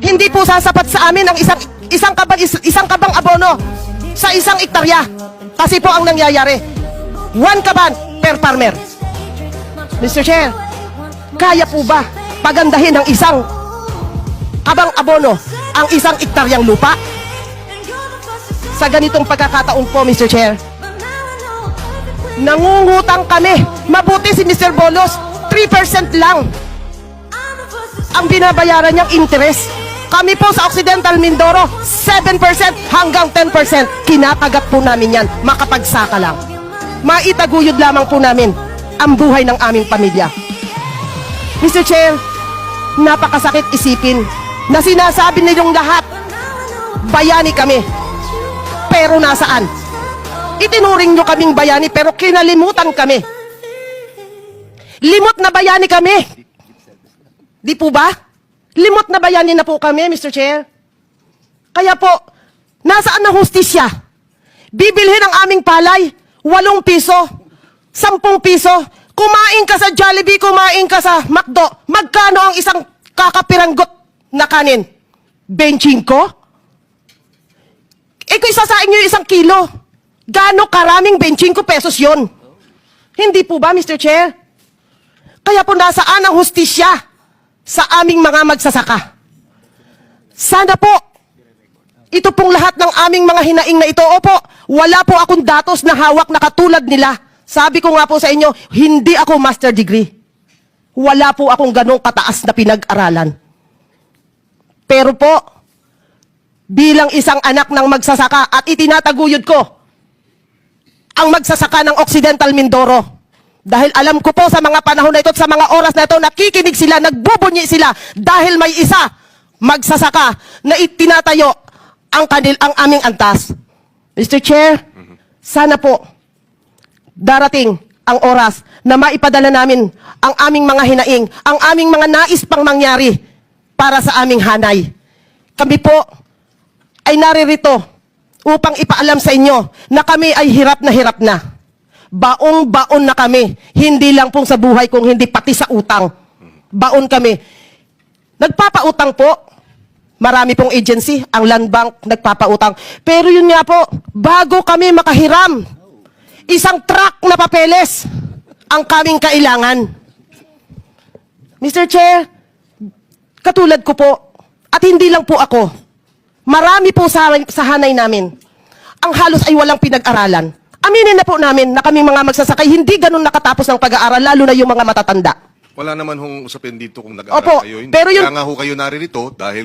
Hindi po sasapat sa amin ang isang kabang abono sa isang ektarya. Kasi po ang nangyayari, 1 kaban per farmer. Mr. Chair, kaya po ba pagandahin ng isang kabang abono ang isang ektaryang lupa? Sa ganitong pagkakataon po, Mr. Chair, nangungutang kami. Mabuti si Mr. Bolos, 3% lang ang binabayaran niyang interest. Kami po sa Occidental Mindoro, 7% hanggang 10%. Kinakagat po namin yan, makapagsaka lang. Maitaguyod lamang po namin ang buhay ng aming pamilya. Mr. Chair, napakasakit isipin na sinasabi ninyong lahat, bayani kami. Pero nasaan? Itinuring nyo kaming bayani pero kinalimutan kami. Limot na bayani kami. Di po ba? Limot na bayani na po kami, Mr. Chair. Kaya po, nasaan ang hustisya? Bibilhin ang aming palay, 8 piso, 10 piso. Kumain ka sa Jollibee, kumain ka sa McDo. Magkano ang isang kakapiranggot na kanin? 25? Kung isasain nyo yung 1 kilo, gaano karaming 25 pesos yon? Hindi po ba, Mr. Chair? Kaya po nasaan ang hustisya sa aming mga magsasaka? Sana po, ito pong lahat ng aming mga hinaing na ito, opo, wala po akong datos na hawak na katulad nila. Sabi ko nga po sa inyo, hindi ako master degree. Wala po akong ganong kataas na pinag-aralan. Pero po, bilang isang anak ng magsasaka at itinataguyod ko ang magsasaka ng Occidental Mindoro. Dahil alam ko po sa mga panahon na ito at sa mga oras na ito, nakikinig sila, nagbubunyi sila dahil may isa magsasaka na itinatayo ang aming antas. Mr. Chair, sana po darating ang oras na maipadala namin ang aming mga hinaing, ang aming mga nais pang mangyari para sa aming hanay. Kami po ay naririto upang ipaalam sa inyo na kami ay hirap na. Baong-baon na kami. Hindi lang pong sa buhay, kung hindi pati sa utang. Baon kami. Nagpapautang po. Marami pong agency, ang Land Bank nagpapautang. Pero yun nga po, bago kami makahiram, 1 truck na papeles ang kaming kailangan. Mr. Chair, katulad ko po, at hindi lang po ako, marami po sa hanay namin, ang halos ay walang pinag-aralan. Aminin na po namin na kaming mga magsasakay, hindi ganun nakatapos ng pag-aaral, lalo na yung mga matatanda. Wala naman hong usapin dito kung Opo, nag-aaral kayo. Hindi. pero yun- Kaya nga ho kayo naririto dahil